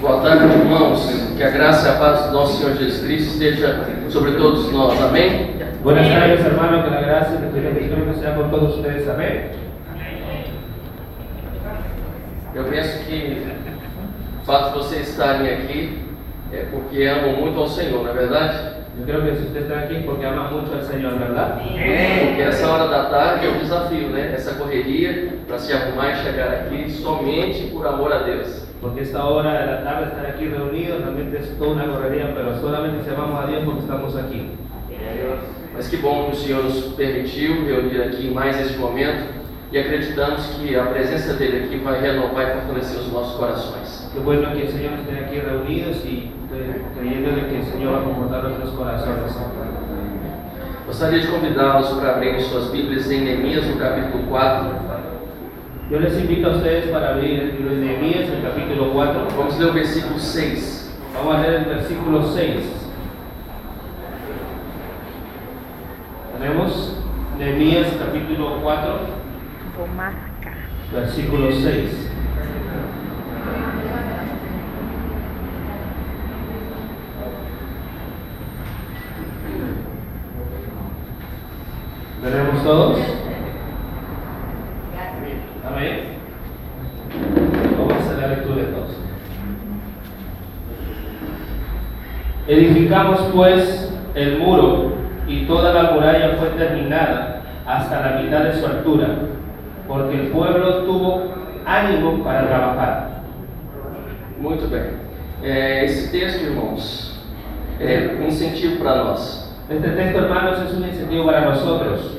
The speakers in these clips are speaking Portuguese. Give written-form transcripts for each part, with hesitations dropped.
Boa tarde, irmãos. Que a graça e a paz do nosso Senhor Jesus Cristo esteja sobre todos nós. Amém? Buenas tardes, hermanos. Que la gracia del Señor Jesucristo sea con todos ustedes. Amén. Eu penso que o fato de vocês estarem aqui é porque amam muito ao Senhor, não é verdade? Yo creo que si ustedes están aquí porque aman mucho al Señor, ¿verdad? Porque essa hora da tarde é um desafio, né? Essa correria para se arrumar e chegar aqui somente por amor a Deus. Porque esta hora de la tarde estar aquí reunidos realmente es toda una correría, pero solamente si amamos a Dios porque estamos aquí. Mas que bom que o Senhor nos permitiu reunir aqui em mais este momento e acreditamos que a presença dele aqui vai renovar e fortalecer os nossos corações. Qué bueno que el Señor esté aquí reunidos y creyendo que el Señor va a confortar nuestros corazones. Gostaria de convidá-los para abrirem suas Bíblias em Neemias, no capítulo 4. Yo les invito a ustedes para abrir el libro de Nehemías, el capítulo 4. Vamos ler o versículo 6. Vamos a leer el versículo 6. Tenemos Nehemías, capítulo 4, versículo 6. ¿Tenemos todos? Amén. Vamos a hacer la lectura entonces. Edificamos pues el muro y toda la muralla fue terminada hasta la mitad de su altura, porque el pueblo tuvo ánimo para trabajar. Muito bem. Esse texto, irmãos, é um incentivo para nós. Este texto, hermanos, es un incentivo para nosotros.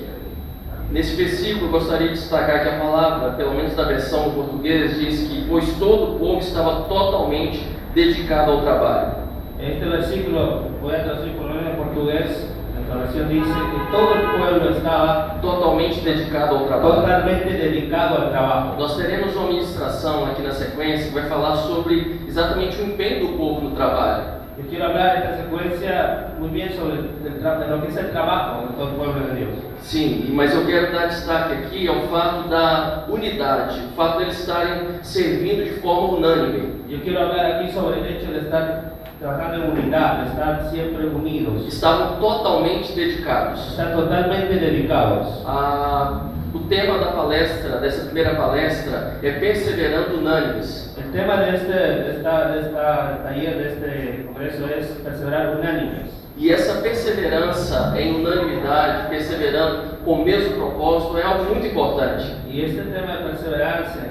Nesse versículo, eu gostaria de destacar que a palavra, pelo menos da versão em português, diz que pois todo o povo estava totalmente dedicado ao trabalho. Este versículo, voy a traducir por lo menos en portugués, la traducción dice que todo el pueblo estaba Totalmente dedicado ao trabalho. totalmente dedicado al trabajo. Nós teremos uma ministração aqui na sequência que vai falar sobre exatamente o empenho do povo no trabalho. Yo quiero hablar en esta secuencia muy bien sobre de lo que es el trabajo de todo el pueblo de Dios. Sim, mas eu quero dar destaque aqui ao fato da unidade, o fato de eles estarem servindo de forma unânime. Yo quiero hablar aquí sobre el hecho de estar trabajando en unidad, de estar siempre unidos, Estavam totalmente dedicados. estar totalmente dedicados. O tema da palestra, dessa primeira palestra, é Perseverando Unânimes. El tema de esta taller, de este congreso es perseverar unánimes. E essa perseverança em unanimidade, perseverando com o mesmo propósito, é algo muito importante. Y este tema de perseverancia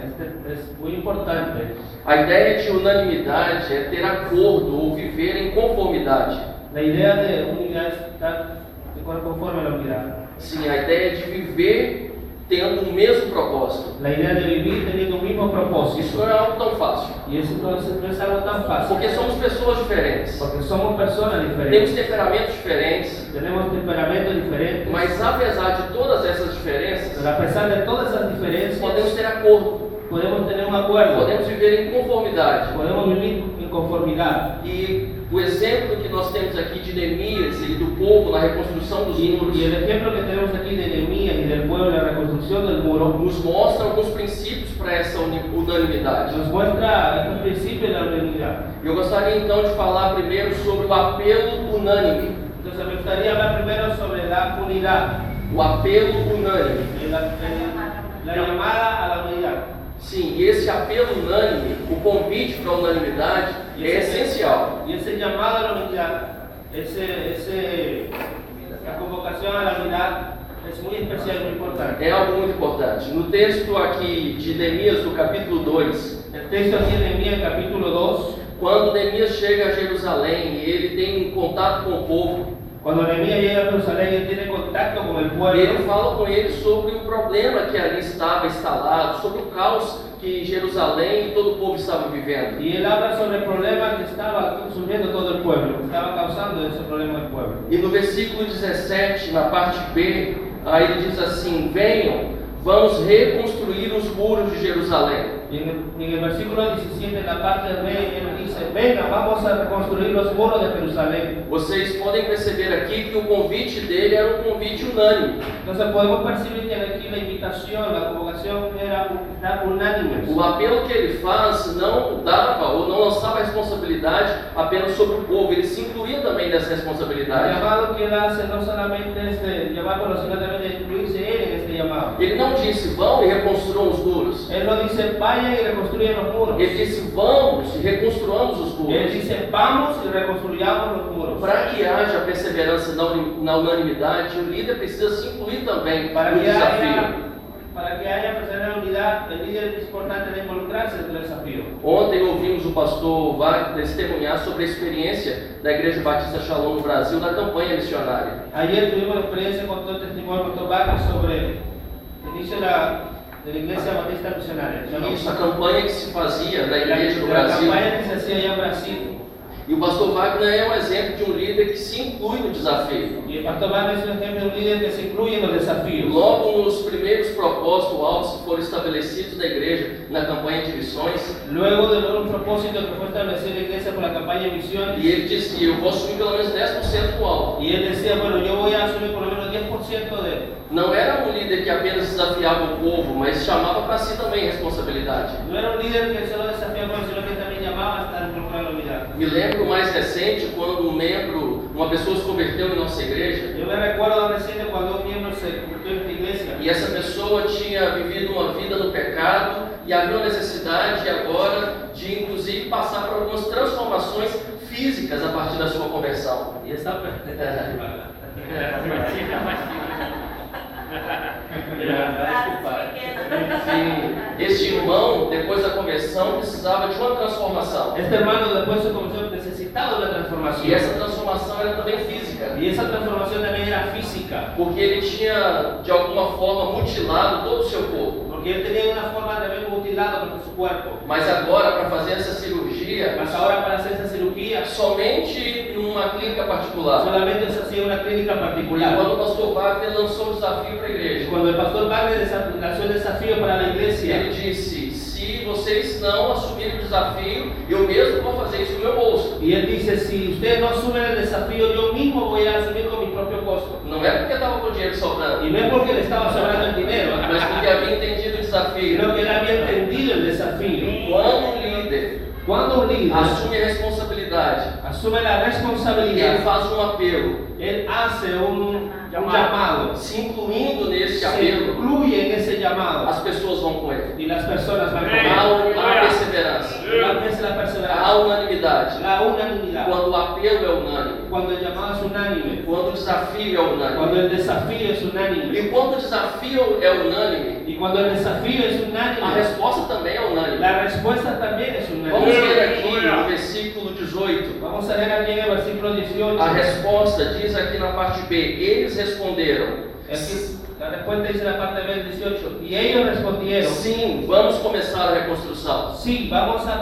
es muy importante. A ideia de unanimidade é ter acordo ou viver em conformidade. La idea de unidad es estar conforme a la unidad. Sim, a ideia de viver tendo o mesmo propósito. La idea de vivir teniendo un mismo Isso propósito. não é algo tão fácil, Y eso no es algo tan fácil. porque somos pessoas diferentes, Porque somos personas temos diferentes, temperamentos diferentes, tenemos temperamentos diferentes, mas apesar de todas essas diferenças, pero a pesar de todas esas diferencias, podemos ter acordo, podemos tener un acuerdo, podemos viver em conformidade. podemos vivir en conformidad. E o exemplo que nós temos aqui de Neemias e do povo na reconstrução dos muros Y el ejemplo que tenemos aquí de Nehemías y del pueblo en la reconstrucción del muro nos mostra alguns princípios para essa unanimidade. nos muestra un principio de la unidad. Eu gostaria então de falar primeiro sobre o apelo unânime. Entonces me gustaría hablar primero sobre la unidad, O apelo unânime. la llamada a la unidad. Sim, e esse apelo unânime, o convite para a unanimidade é essencial. Y ese llamado a la unidad, la convocación a la unidad es muy especial, muy importante. É algo muito importante. No texto aqui de Neemias, no capítulo 2, El texto aquí en Nehemías capítulo 2, quando Neemias chega a Jerusalém e ele tem um contato com o povo, cuando Nehemías llega a Jerusalén y tiene contacto con el pueblo, ele fala com eles sobre o problema que ali estava instalado, sobre o caos que Jerusalém e todo o povo estavam vivendo. y él habla sobre el problema que estaba surgiendo todo el pueblo, que estaba causando ese problema del pueblo. E no versículo 17, na parte B, aí ele diz assim: venham, vamos reconstruir os muros de Jerusalém. Y en el versículo 17, en la parte B, él dice, venga, vamos a reconstruir los muros de Jerusalén. Vocês podem perceber aqui que o convite dele era um convite unânime. Entonces podemos percibir que aquí la invitación, la convocación era unánime. O apelo que ele faz não dava ou não lançava a responsabilidade apenas sobre o povo, ele se incluía também dessa El responsabilidade. llamado que él hace no solamente es de llamarlo, sino también de incluirse él en este llamado. Ele não disse, vão e reconstruam os muros. Él no dice, vayan y reconstruyan los muros. Ele disse, vamos e reconstruamos os Él muros. dice, vamos y reconstruyamos los muros. Para que haja perseverança na unanimidade, o líder precisa se incluir também Para no que desafio. haya persona de unidad, el líder es importante de involucrarse en el desafío. Ontem ouvimos o pastor Wagner testemunhar sobre a experiência da Igreja Batista Shalom no Brasil na campanha missionária. Ayer tuvimos la experiencia con todo el testimonio del Dr. Wagner sobre el inicio de la Iglesia Batista Misionaria. Isso, a campanha que se fazia na La igreja no Brasil. campaña que se hacía allá en Brasil. E o pastor Wagner é um exemplo de um líder que se inclui no desafio. Y el pastor Wagner es un ejemplo de un líder que se incluye en los desafíos. Logo nos primeiros propósitos altos que foram estabelecidos na igreja na campanha de missões, Luego de los propósitos que fue establecido la iglesia por la campaña de misiones, e ele disse, eu vou assumir pelo menos 10% do alto. y él decía, bueno, yo voy a asumir por lo menos 10% de... Não era um líder que apenas desafiava o povo, mas chamava para si também responsabilidade. No era un líder que solo desafiaba, sino que también llamaba hasta involucrar la unidad. Me lembro mais recente quando uma pessoa se converteu em nossa igreja, Yo me recuerdo recién cuando un miembro se convirtió en esta iglesia, e essa pessoa tinha vivido uma vida no pecado e havia uma necessidade agora de inclusive passar por algumas transformações físicas a partir da sua conversão. y esta Sim, este irmão, depois da conversão, precisava de uma transformação. Este hermano después de su conversión necesitaba una E transformación. essa transformação era também física, Y esa transformación también era física, porque ele tinha de alguma forma mutilado todo o seu corpo. porque él tenía una forma de haber mutilado por su cuerpo. Mas agora, para fazer essa cirurgia, Mas ahora para hacer esa cirugía, somente numa clínica particular. solamente se hacía en una clínica E particular. quando o pastor Wagner lançou o desafio para a Y igreja, cuando el pastor Wagner lanzó el desafío para la iglesia, ele disse, se vocês não assumirem o desafio, eu mesmo vou fazer isso no meu bolso. y él dice, si ustedes no asumen el desafío, yo mismo voy a asumir con mi propio costo. Não é porque estava com dinheiro sobrando, Y no es porque le estaba sobrando el dinero, mas porque havia entendido o desafio. sino que él había entendido el desafío. Quando um líder Cuando un líder assume a responsabilidade, asume la ele responsabilidad, faz um apelo, él hace un llamado, se incluindo nesse se apelo, incluye en ese llamado, as pessoas vão com ele. y las personas van con Há él. a perseverança, Es la há perseverancia, unanimidade. la unanimidad. Quando o apelo é unânime, Cuando el llamado es unánime, quando o desafio é cuando unânime. el desafío es unánime, E quando o desafio é unânime, y cuando el desafío es a unánime, resposta também é unânime. la respuesta también es Vamos unánime. ver aqui no versículo 18. Vamos a ver aquí en el versículo 18. A resposta diz aqui na parte B: eles responderam, Aquí, la respuesta dice en la parte B del 18. Y ellos respondieron, sim, vamos começar a reconstrução. sí, vamos a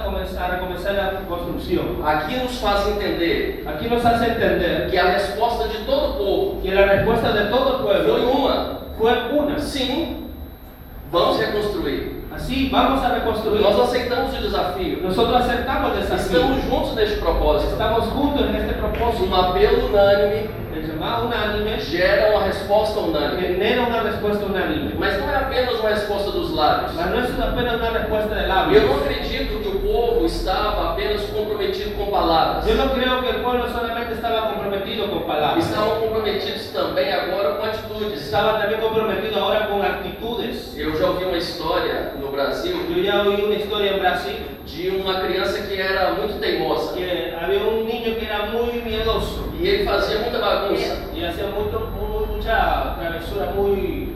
recomenzar la construcción. Aqui nos faz entender Aquí nos hace entender que a resposta de todo o povo que la respuesta de todo el foi pueblo uma: fue una. sim, vamos reconstruir. Así, vamos a reconstruir. Nós aceitamos o desafio, Nosotros aceptamos el desafío. estamos juntos neste propósito. Estamos juntos en este propósito. Um apelo unânime El llamado unánime gera uma resposta unânime. genera una respuesta unánime. Mas não é apenas uma resposta dos lábios. Mas no es apenas una respuesta de Eu labios. não acredito que o povo estava apenas comprometido com palavras. Yo no creo que el pueblo solamente estaba comprometido con palabras. Estavam comprometidos também agora com atitudes. Estaba también comprometido ahora con actitudes. Eu já ouvi uma história no Brasil Yo ya oí una historia en Brasil de uma criança que era muito teimosa que había un niño que era muy miedoso e ele fazia muita bagunça. y hacía mucha travesura, muy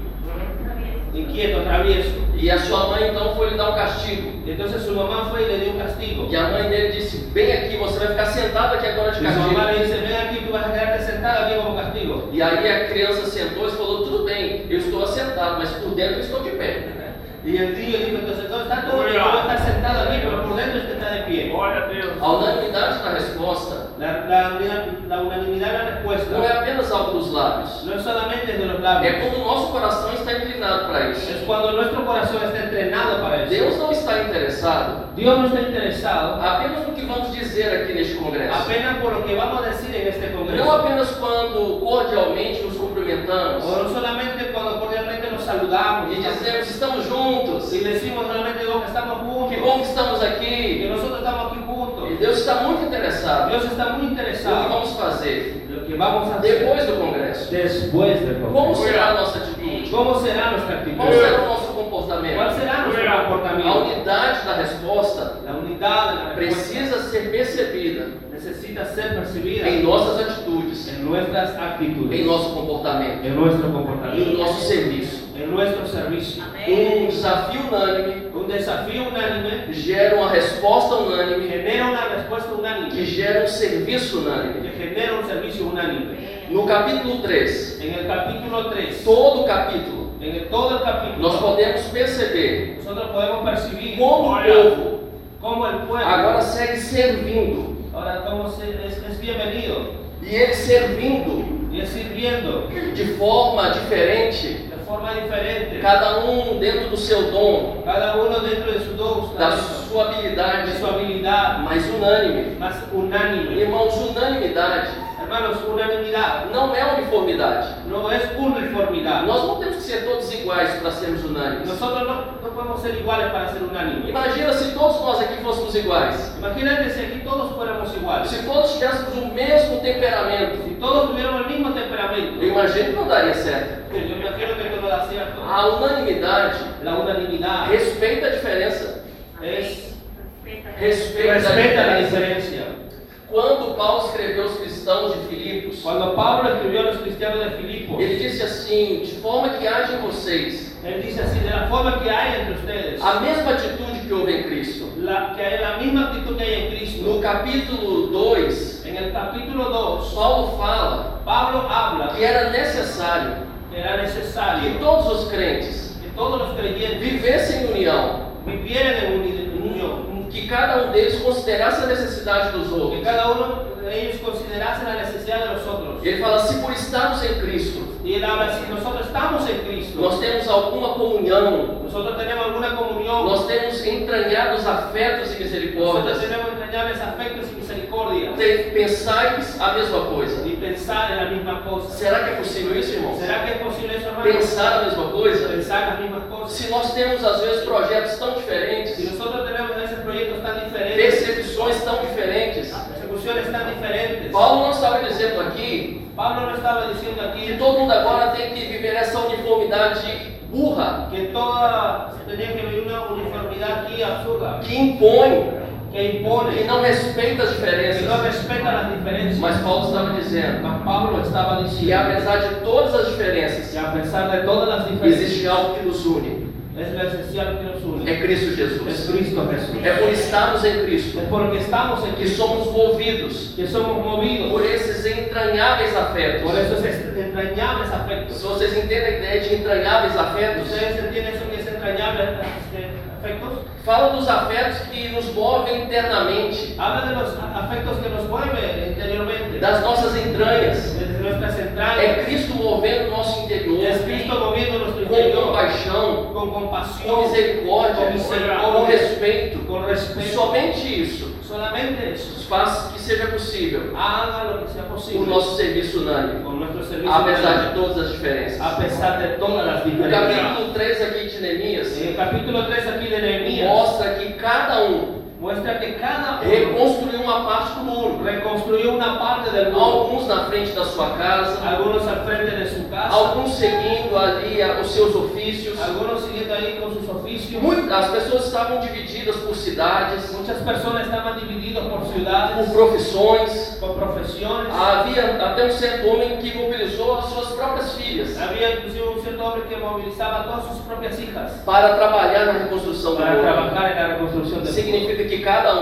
inquieto, travieso. E a sua mãe então foi lhe dar um castigo. Y entonces su mamá fue y le dio un castigo. E a mãe dele disse: vem aqui, você vai ficar sentado aqui agora de Y su mamá castigo. le dice, ven aquí, tú vas a quedarte sentado aquí como castigo. E aí a criança sentou e falou: tudo bem, eu estou assentado, mas por dentro eu estou de pé. Y el niño dijo, entonces no está todo bien, tú vas a estar sentado aquí, pero por dentro usted está de pie. A unanimidade na resposta La unanimidad de la respuesta não é apenas algo dos lábios. no es solamente de los É labios, quando o nosso coração está inclinado para isso. es cuando nuestro corazón está entrenado para eso. Deus não está interessado Dios no está interesado apenas no que vamos dizer dizer aqui neste congresso. apenas por lo que vamos a decir en este Não congreso. apenas quando cordialmente nos cumprimentamos O no solamente cuando cordialmente nos saludamos e dizemos estamos juntos, y decimos solamente que estamos que juntos, bom que estamos que aqui. nosotros estamos aquí juntos. E Deus está muito interessado Dios está muy no que interesado vamos fazer en lo que vamos a hacer depois do congresso. después del Como congreso. será a nossa atitude? ¿Cómo será nuestra actitud? Qual será o nosso ¿Cuál comportamento? será nuestro A comportamiento? unidade da resposta La unidad de la respuesta precisa ser percebida necesita ser percibida em nossas atitudes, en nuestras em actitudes, nosso comportamento, en nuestro e no comportamiento, nosso serviço. en nuestro servicio. Desafio unânime Un desafío unánime gera uma resposta unânime, genera una respuesta que unánime, gera serviço que unânime. genera un servicio unánime. No capítulo 3, En el capítulo 3, todo o capítulo, todo el capítulo, nós podemos perceber nosotros podemos percibir como o povo cómo el pueblo agora segue servindo. ahora es bienvenido E ele servindo y es sirviendo de forma diferente, de forma diferente, cada dentro do seu dom, cada uno dentro de su dos, da sua habilidade, de su habilidad, mas unânime. más unánime. Irmãos, unanimidade Hermanos, unanimidad não é uniformidade. no es uniformidad. Nós não temos que ser todos iguais para sermos unânimes. Nosotros no podemos ser iguales para ser unánimes. Imagina se todos nós aqui fôssemos iguais. Imagínate si aquí todos fuéramos iguales. Se todos tivéssemos o mesmo temperamento, Si todos tuviéramos el mismo temperamento, eu imagino que não daria certo. yo imagino que esto no da cierto. A unanimidade La unanimidad respeita a diferença. Respeita respeta a la diferença. diferencia. Quando Paulo escreveu aos cristãos de Filipos, Cuando Pablo escribió a los cristianos de Filipos, ele disse assim: de forma que haja em vocês él dice así, de la forma que hay entre ustedes, a mesma atitude que houve em Cristo. que hay la misma actitud que hay en Cristo. No capítulo 2, En el capítulo 2, Paulo fala Pablo habla que era necessário que era que necesario todos os crentes que todos los creyentes vivessem em união, vivieran en unión, que cada deles considerasse a necessidade dos que outros. cada uno de ellos considerase la necesidad de los otros. Ele fala: se por estarmos em Cristo, Y él habla, si nosotros estamos en Cristo, nós temos alguma comunhão, nosotros tenemos alguna comunión, nós temos entranhados afetos e nosotros misericórdias, tenemos entrañables afectos y misericordia, pensais a mesma coisa. y pensar en la misma cosa. Será que é possível isso, irmãos? ¿Será que es posible eso, hermano? Pensar a mesma coisa? Pensar las mismas cosas. Se nós temos às vezes projetos tão Si diferentes, nosotros tenemos esos proyectos tan diferentes, percepções tão diferentes, persecuciones tan diferentes, Paulo não estava dizendo aqui Pablo no estaba diciendo que aquí todo mundo agora tem que viver essa uniformidade burra, que toda tenía que haber una uniformidad aquí absurda, que impõe, que que impone, não respeita as que no diferenças. respeta las diferencias. Mas Paulo estava dizendo Mas Pablo estaba que diciendo apesar de todas as que diferenças, a pesar de todas las diferencias, existe algo que nos une. es lo esencial que nos une. É Cristo Es Jesus. Cristo Jesús. É por estarmos em Cristo Es porque estamos en que Cristo, somos movidos que somos movidos por esses entranháveis afetos. por esos entrañables Se afectos. vocês entendem a ideia de entranháveis afetos, ¿Ustedes entienden eso que es entrañables afectos? fala dos afetos que nos movem internamente, Habla de los afectos que nos mueven interiormente, das nossas entranhas. desde nuestras É entrañas. Cristo movendo o nosso interior Es Cristo moviendo nuestro com interior compaixão, con com compasión, misericórdia, com misericórdia, com respeito. con respeto. Somente isso Solamente eso. faz que seja possível Haga lo que sea o posible nosso serviço unânime, con nuestro servicio, apesar de todas as diferenças. a pesar de todas las O diferencias. capítulo 3 aqui de Neemias En el capítulo 3 aquí de Nehemías mostra que cada muestra que cada uno reconstruiu uma parte do muro. reconstruyó una parte del muro, Alguns na frente da sua casa, algunos al frente de su casa, alguns seguindo ali os seus ofícios. algunos siguiendo ahí con sus oficios. As pessoas estavam divididas por cidades, Muchas personas estaban divididas por ciudades, por profissões. por profesiones. Havia até um certo homem que mobilizou as suas próprias filhas Había inclusive un cierto hombre que movilizaba a todas sus propias hijas para trabalhar na reconstrução do para muro. trabajar en la reconstrucción del muro. Significa que cada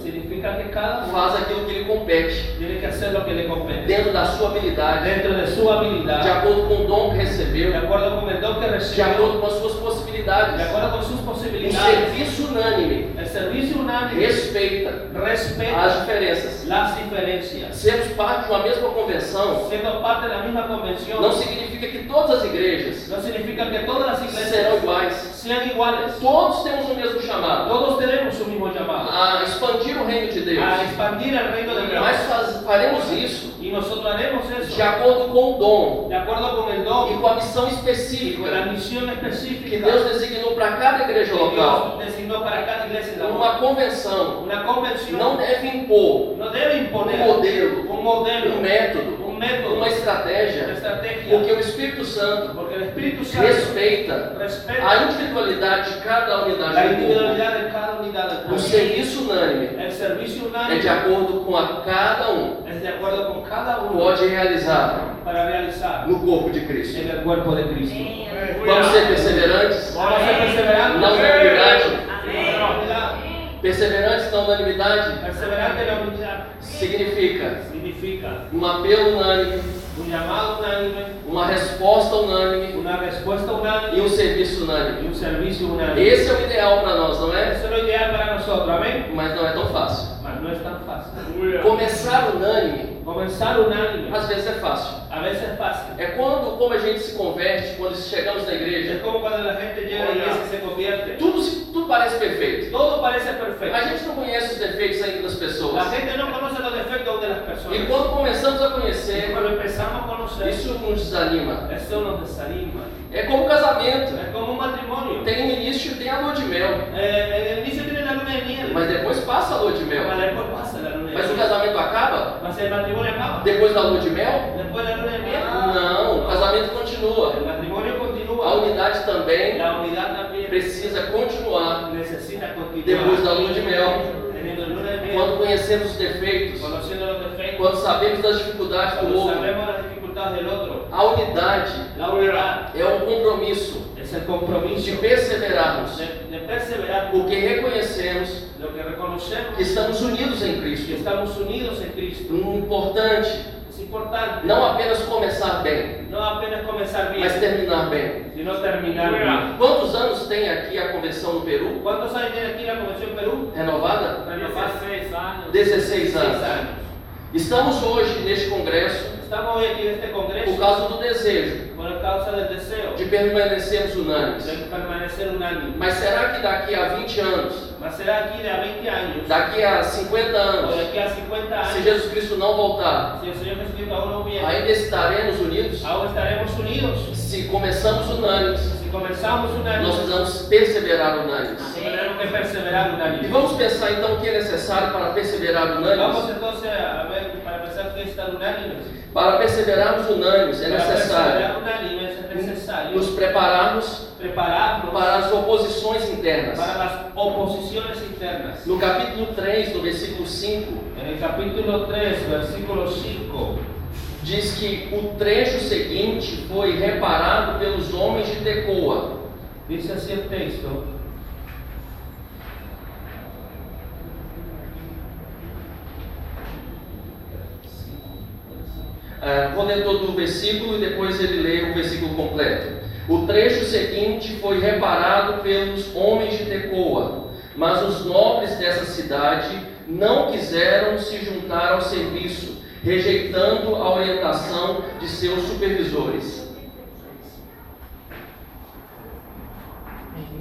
Significa que cada uno faz aquilo que lhe compete, tiene que hacer lo que le compete, dentro da sua habilidade, dentro de su de habilidad, acordo com o dom que de recebeu, acuerdo con el don que de recibió, acordo com as suas de possibilidades. possibilidades. de acuerdo con sus Um posibilidades. serviço unânime El servicio unánime respeita respeta as diferenças. las diferencias. Sermos parte de uma mesma convenção Siendo parte de la misma convención, não significa que todas as igrejas no significa que todas las serão iglesias iguais. sean iguales. Todos temos o mesmo chamado, Todos tenemos un mismo llamado a expandir o reino de Deus. a expandir el reino de Dios. Mas faremos isso Y nosotros haremos eso de acordo com o dom de acuerdo con el e don com a missão y con la específica misión que específica Deus designou para cada igreja que local. Dios designó para cada iglesia. En la Uma convenção Una convención não deve impor no debe imponer um modelo, un modelo, um método, un método, uma una estratégia, estrategia, porque o Espírito Santo porque el Espíritu Santo respeita respeta a individualidade de cada la unidade do povo. individualidad de cada unidad del O pueblo. serviço unânime El servicio é unánime de acordo com a cada um es de acuerdo con cada uno pode realizar para realizar no corpo de Cristo. en el cuerpo de Cristo. Vamos ser perseverantes Vamos a ser perseverantes na unanimidade. en la unidad. Perseverantes na unanimidade Perseverante en la unidad significa significa um apelo unânime, un llamado unánime, uma resposta unânime una respuesta e unánime um serviço y unânime. un servicio unánime. Esse é o ideal para nós, não é? Eso es lo ideal para nosotros, amén. Mas não é tão fácil. Mas no es tan fácil. Começar unânime, Comenzar unánime às vezes é fácil. a veces es fácil. É quando, como a gente se converte, quando chegamos na Es igreja, como cuando la gente llega a la iglesia y se convierte. tudo parece perfeito. Todo parece perfecto. A gente não conhece os defeitos ainda das La pessoas. gente no conoce los defectos de las personas. E quando começamos a Y conhecer, cuando empezamos a conocer, isso nos desanima. eso nos desanima. É como casamento. Es como un matrimonio. Tem um início e tem a lua de mel. En el inicio tiene la luna de miel, Mas depois passa a lua de mel. pero después pasa la luna de Mas o miel. casamento acaba Mas el matrimonio acaba. depois da lua de mel? Después de la luna de miel, Não, o casamento continua. el matrimonio A continúa. unidade também La unidad también precisa continuar necesita continuar. depois da lua de mel. Teniendo luna de miel, Quando conhecemos os defeitos, conociendo los defectos, quando sabemos das dificuldades do cuando outro. sabemos las dificultades del otro. A unidade La unidad é um compromisso es el de compromiso perseverarmos, de perseverar, porque reconhecemos lo que reconocemos que estamos unidos em que Cristo. estamos unidos en Cristo. Importante Es importante não apenas começar bem, no apenas comenzar bien, mas terminar bem. sino terminar bien. Quantos anos tem aqui a convenção no Peru? ¿Cuántos años tiene aquí la Convención Perú? Renovada? 16 años. 16 16 anos. años. Estamos hoje neste congresso Estamos hoy aquí en este por congreso causa do desejo por causa del deseo de permanecermos unânimes. de permanecer unánime. Mas será que daqui a 20 anos, Mas será aquí de a 20 años daqui a 50 o anos, de aquí a 50 se años, Jesus Cristo não voltar, si el Señor Jesucristo aún no viene, ainda estaremos unidos? aún estaremos unidos? Se começamos unânimes, Si comenzamos nós unánimes, precisamos perseverar unânimes. tenemos que perseverar E unánimes. vamos pensar então o que é necessário para perseverar Vamos unânimes? entonces a ver, para pensar que estar unánimes. Para perseverarmos unânimes é Para necessário perseverar unánimes es necesario nos prepararmos prepararnos para as oposições internas. para las oposiciones internas. No capítulo 3, no versículo 5, En el capítulo 3, versículo 5, diz que o trecho seguinte foi reparado pelos homens de Tecoa. dice así el texto. Vou ler todo o versículo e depois ele lê o versículo completo. O trecho seguinte foi reparado pelos homens de Tecoa, mas os nobres dessa cidade não quiseram se juntar ao serviço, rejeitando a orientação de seus supervisores.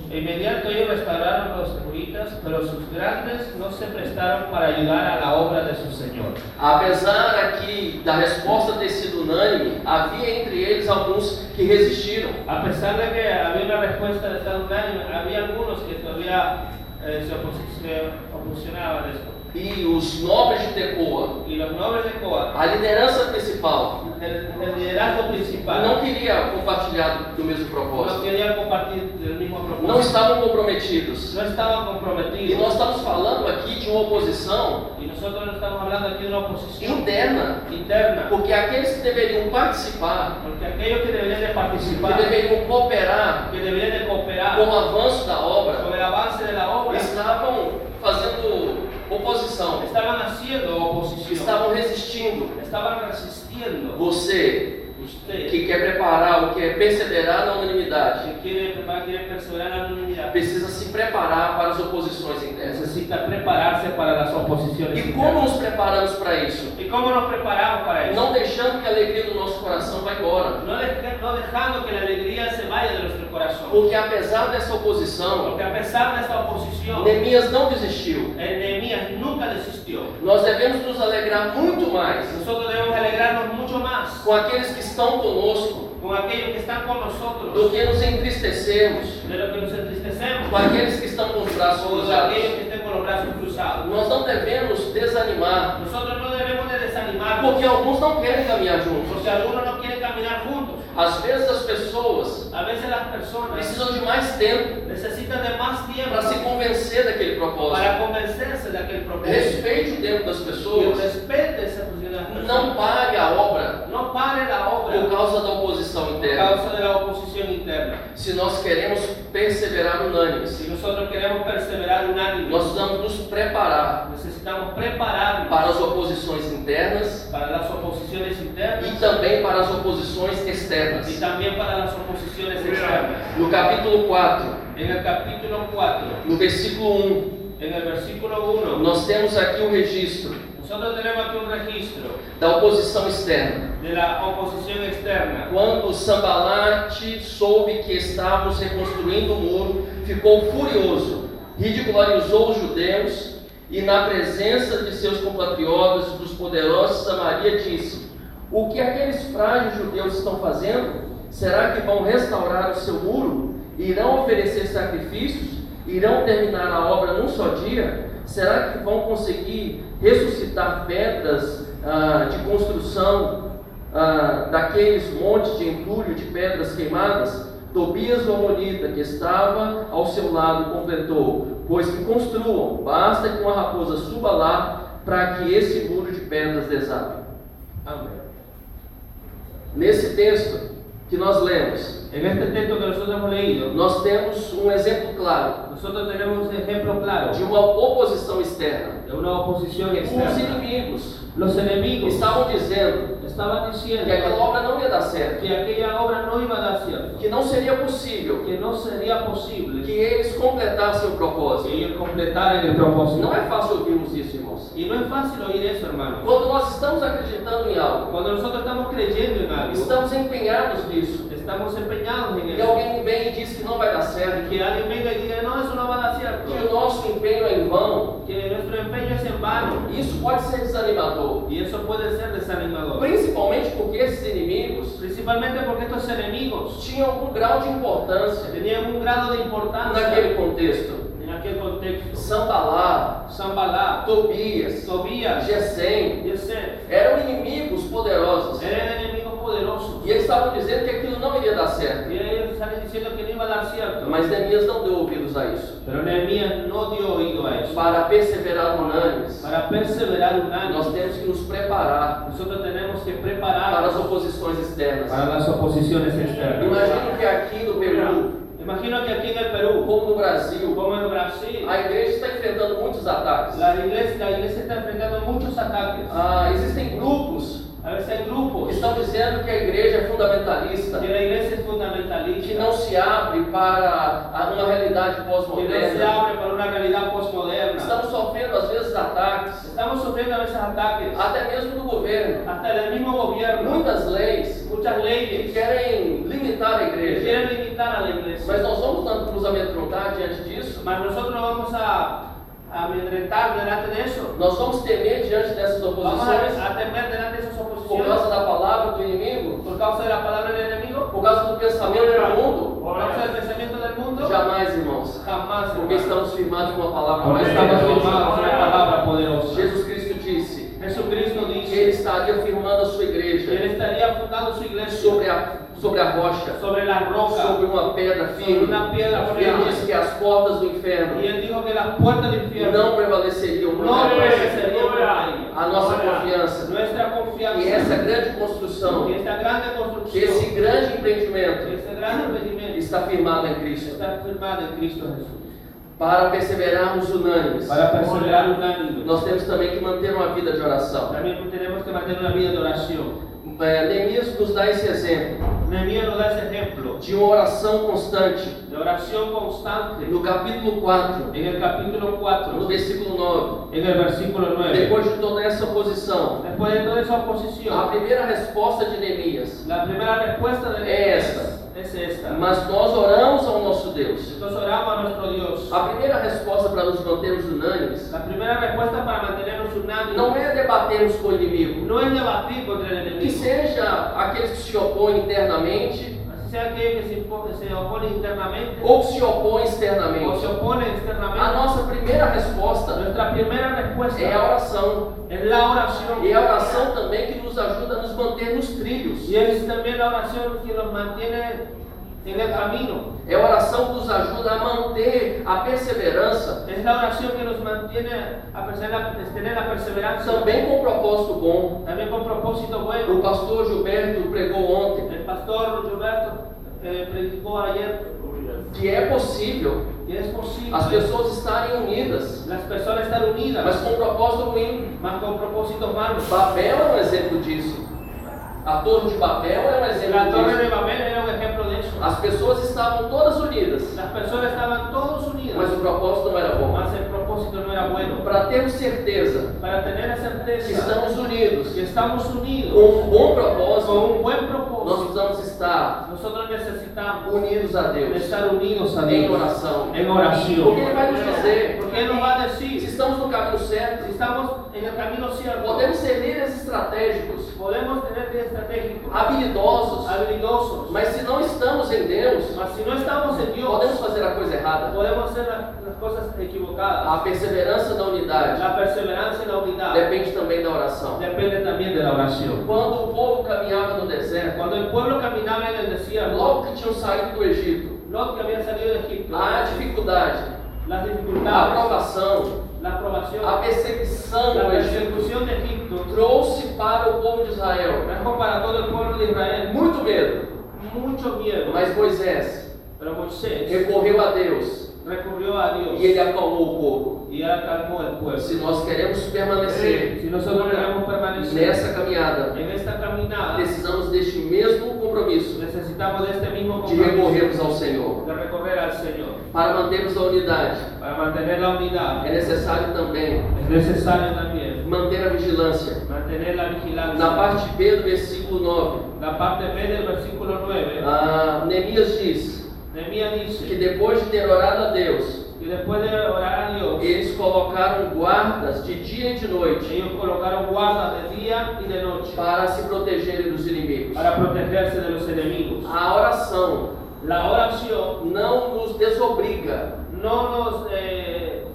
De inmediato ellos restauraron los tecoitas, pero sus grandes no se prestaron para ayudar a la obra de su Señor. Apesar aqui da resposta ter sido unânime, havia entre eles alguns que resistiram. A pesar de que había una respuesta de estar unánime, había algunos que todavía se oposicionaban a esto. E os nobres de Tecoa, Y los nobles de Coa, a liderança principal, el liderazgo principal, não queria compartilhar do mesmo no propósito. querían compartir del mismo Não propósito. estavam comprometidos. No estaban E comprometidos. nós estamos falando aqui de uma oposição Y nosotros no estamos hablando aquí de una oposición interna, interna. porque aqueles que deveriam participar, Porque aquellos que deberían de que participar, deveriam cooperar que deberían de cooperar com o avanço da obra, con el avance de la obra, estavam fazendo oposição, estaban haciendo oposición, estavam resistindo. estaban resistiendo. Você usted que quer preparar ou quer perseverar na unanimidade, que quiere preparar, quiere perseverar en la unidad, precisa se preparar para as oposições internas. necesita prepararse para las oposiciones E como internas. nos preparamos para isso? ¿Y cómo nos preparamos para eso? Não deixando que a alegria do nosso coração vá embora. No dejando que la alegría se vaya de nuestro corazón. Porque apesar dessa oposição, Porque a pesar de esta oposición, Neemias não desistiu. Nehemías nunca desistió. Nós devemos nos alegrar muito mais Nosotros debemos alegrarnos mucho más com aqueles que estão conosco con aquellos que están con nosotros do que nos entristecermos de lo que nos entristecemos, com aqueles que estão com os braços o de cruzados. aquellos que estén con los brazos cruzados. Nós não devemos desanimar, Nosotros no debemos de desanimar porque alguns não querem caminhar juntos. porque algunos no quieren caminar juntos. Às vezes as pessoas A veces las personas precisam de mais tempo necesitan de más tiempo para se convencer daquele propósito. para convencerse de aquel propósito. Respeite o tempo das Y pessoas. respete esa posición de las personas. Não pare a obra No pare la obra por causa da oposição por interna. causa de la oposición interna. Se nós queremos perseverar unânimes, Si nosotros queremos perseverar unánime, nós precisamos nos preparar necesitamos prepararnos para as oposições internas para las oposiciones internas e também para as oposições y externas. también para las oposiciones externas. No capítulo 4, En el capítulo 4, no versículo 1, en el versículo 1, nós temos aqui um registro nosotros tenemos aquí un registro da oposição externa. de la oposición externa. Quando Sambalate soube que estávamos reconstruindo o muro, ficou furioso, ridicularizou os judeus e, na presença de seus compatriotas e dos poderosos de Samaria, disse: o que aqueles frágeis judeus estão fazendo? Será que vão restaurar o seu muro? Irão oferecer sacrifícios? Irão terminar a obra num só dia? Será que vão conseguir ressuscitar pedras de construção daqueles montes de entulho de pedras queimadas? Tobias o Amonita, que estava ao seu lado, completou: pois que construam, basta que uma raposa suba lá para que esse muro de pedras desabe. Amén. Nesse texto que nós lemos, En este texto que nosotros hemos leído, nós temos um exemplo claro nosotros tenemos un ejemplo claro de uma oposição externa. de una oposición Os externa. inimigos Los enemigos estavam dizendo estaban diciendo que aquela obra não ia dar certo, que aquella obra no iba a dar cierto, que não seria possível que no sería posible que eles completassem o que propósito. ellos completaran el propósito. Não é fácil ouvirmos isso, irmãos. Y no es fácil oír eso, hermano. Quando nós estamos acreditando em algo, Cuando nosotros estamos creyendo en algo, estamos empenhados nisso, estamos empeñados en e eso, alguém vem e diz que não vai dar certo, que alguien venga y diga, no, eso no va a dar cierto, que o nosso empenho é em vão, que nuestro empeño es en vano, isso pode ser desanimador. y eso puede ser desanimador. Principalmente porque esses inimigos Principalmente porque estos enemigos tinham algum grau de importância tenían un grado de importancia naquele contexto. en aquel contexto. Sambalá, Zambalá, Tobias, Tobías, Gesem Gesem eram inimigos poderosos. eran enemigos poderosos. E eles estavam dizendo que aquilo não iria dar certo. Y ellos salen diciendo que no iba a dar cierto. Mas Neemias não deu ouvidos a isso. Pero Nehemías no dio oído a eso. Para perseverar unânimes, Para perseverar un año, nós temos que nos preparar nosotros tenemos que para as prepararnos oposições externas. para las oposiciones externas. Imagino que aqui no Peru, Imagino que aquí en el Perú, como no Brasil, como en Brasil, a igreja está enfrentando muitos ataques. la iglesia está enfrentando muchos ataques. Existem grupos A veces hay que grupos estão dizendo que a igreja é fundamentalista, que la iglesia es que fundamentalista, não se abre para uma realidade que no se pós-moderna. abre para una realidad postmoderna. Estamos sofrendo às vezes ataques, Estamos sufriendo a veces ataques, até mesmo do governo. hasta del mismo gobierno, Muitas leis muchas que leyes querem limitar a que igreja. quieren limitar a la iglesia. Mas nós vamos nos amedrontar diante disso? Mas nosotros no vamos a amedrentar delante de eso. Nós vamos temer diante dessas Vamos oposições a temer delante de esas por oposiciones causa da palavra do inimigo? por causa de la palabra del enemigo, Por causa do pensamento do mundo? por causa del pensamiento del mundo. Jamais, irmãos. Jamás, Porque hermano. estamos firmados com uma palavra Porque mais estamos poderosa. firmados en una palabra poderosa. Jesus Cristo disse Jesucristo que dice Ele estaria firmando a sua que Él igreja estaría fundando su iglesia sobre a rocha, sobre la roca, sobre uma pedra sobre firme. una piedra Ele firme. disse que as portas do inferno Y Él dijo que las puertas del infierno não prevaleceriam no contra nós. prevalecerían contra ella. A nossa confiança Nuestra confianza e essa grande construção, y esta grande construcción, esse grande empreendimento este gran emprendimiento está firmado em Cristo. está firmada en Cristo Jesús. Para perseverarmos unânimes, para perseverar unánimes. nós temos também que manter uma vida de oração. También tenemos que mantener una vida de oración. Neemias nos dá esse exemplo Nehemías nos da ese ejemplo de uma oração constante. de oración constante. No capítulo 4, En el capítulo no 4, versículo 9, en el versículo 9, depois de toda essa oposição, después de toda esa a oposición, primeira resposta de Neemias: la primera respuesta de Nehemías es esta. mas nós oramos ao nosso Deus. Entonces oramos a nuestro Dios. A primeira resposta para nos mantermos unânimes La primera respuesta para mantenernos unánimes não é debatermos com o inimigo, no es debatir contra el que enemigo, seja aqueles que se opõem internamente así sea aquel que se opone internamente ou que se opõem o se externamente. opone A externamente. nossa primeira resposta Nuestra primera respuesta é a oração. es la oración. E a oração também que nos ajuda a nos manter nos trilhos. Y es también la oración que nos mantiene en el camino. É a oração que nos ajuda a manter a perseverança, Es la oración que nos mantiene a tener la perseverancia, também com um propósito bom. también con propósito O bueno. pastor Gilberto pregou ontem El pastor Gilberto predicó ayer que é possível que es posible as pessoas estarem unidas, las personas estar unidas, mas com um propósito ruim. mas con propósitos malos. Babel é um exemplo disso. A Torre de Babel é um La exemplo Torre de disso. Babel era un ejemplo de eso. As pessoas estavam todas unidas, Las personas estaban todos mas unidas, o propósito não era bom. mas el propósito no era bueno. Para termos certeza Para tener la que certeza estamos unidos que estamos com unidos um bom con propósito, un buen nós propósito, precisamos estar nosotros necesitamos unidos a Deus estar unidos a em Dios oração. en oración. Porque Ele vai nos dizer Porque Él nos va a se decir, estamos no caminho certo, si estamos en el camino cierto, podemos ser líderes estratégicos, podemos tener vida estratégico, habilidosos, habilidosos, mas se não estamos em Deus, mas si no estamos en Dios, podemos fazer a coisa errada. podemos hacer las cosas equivocadas. A perseverança da unidade La perseverancia y la unidad depende também da oração. depende también de la oración. Quando o povo caminhava no deserto, Cuando el pueblo caminaba en el desierto, logo que tinham saído do Egito, Lot que había salido de Egipto, a dificuldade, las a dificultades, provação, la aprobación, a perseguição la do Egito persecución de Egipto, trouxe para o povo de Israel trajo para todo el pueblo de Israel muito medo. mucho miedo. Mas Moisés Pero Moisés recorreu a Deus recurrió a Dios e ele acalmou o povo. y él calmó el pueblo. Se nós queremos permanecer Si nosotros queremos permanecer nessa caminhada, en esta caminada, precisamos deste mesmo compromisso necesitamos de este mismo de compromiso recorrermos ao Senhor. de recorrer al Señor. Para mantermos a unidade, Para mantener la unidad é necessário também es necesario también manter a vigilância. mantener la vigilancia. Na parte B do versículo 9, La parte B del versículo 9, Neemias diz Nehemías que dice depois de ter orado a Deus, que después de orar a Dios, eles colocaram guardas de dia e de noite ellos colocaron guardas de día y de noche para se protegerem dos inimigos. para protegerse de los enemigos. A oração La oración não nos desobriga no nos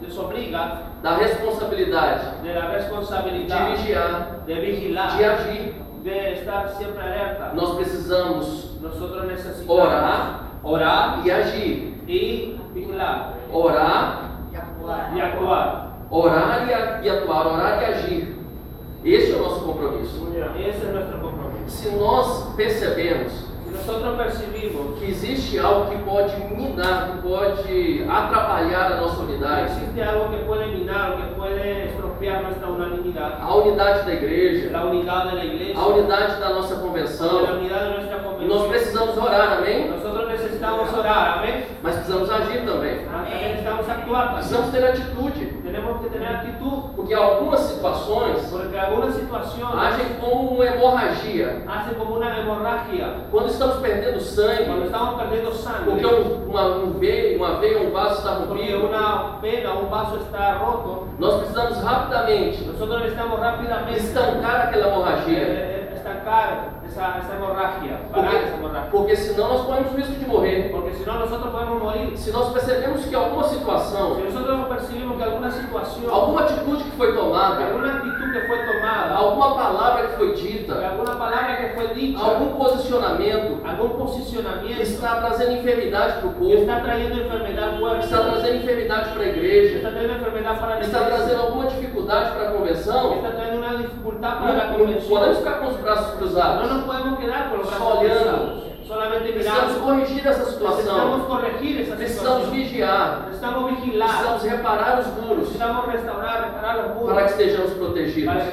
desobliga da responsabilidade de la de responsabilidad vigiar, de de vigilar, agir. de estar siempre alerta. Nós precisamos Nosotros necesitamos orar orar e agir. y vigilar Orar, y actuar. orar e atuar, orar e agir. Esse é o nosso compromisso. Ese es nuestro compromiso. Se nós percebemos Si nosotros percibimos que existe algo que pode minar, que pode atrapalhar a nossa que unidade, existe algo que puede minar o que puede estropear nuestra unanimidad, a unidade da igreja, la unidad de la iglesia, a unidade da nossa la convenção, unidad de nuestra nós convención, precisamos orar, amém? nosotros necesitamos orar, amén. Mas precisamos agir também. También necesitamos actuar, también. Precisamos ter atitude, Tenemos que tener actitud, porque algumas situações porque algunas situaciones agem como uma hemorragia. hacen como una hemorragia. Quando estamos perdendo Cuando sangue, estamos perdiendo sangre, porque uma veia, um vaso está porque rompido, una vena, un vaso está roto, nós precisamos rapidamente nosotros necesitamos rápidamente estancar aquela hemorragia. estancar esa hemorragia, parar esa hemorragia. Porque senão nós corremos o risco de morrer. Porque si no, nosotros podemos morir. Se nós percebemos que alguma situação, Si nosotros percibimos que alguna situación, alguma atitude que foi tomada, alguna actitud que fue tomada, alguma palavra que foi dita, alguna palabra que fue dicha, algum posicionamento algún posicionamiento está trazendo enfermidade para o que povo, está trayendo enfermedad fuerte, está trazendo enfermidade para a igreja, está trayendo enfermedad para la está iglesia, trazendo alguma dificuldade para a convenção, está trayendo una dificultad para la não podemos convención. ficar com os braços No cruzados, nos podemos quedar con los só brazos olhando, cruzados, solamente Precisamos miramos. corrigir essa Necesitamos situação. corregir esa Precisamos situación. vigiar. Necesitamos vigilar. Precisamos reparar os muros Necesitamos restaurar, reparar los para que muros estejamos protegidos. para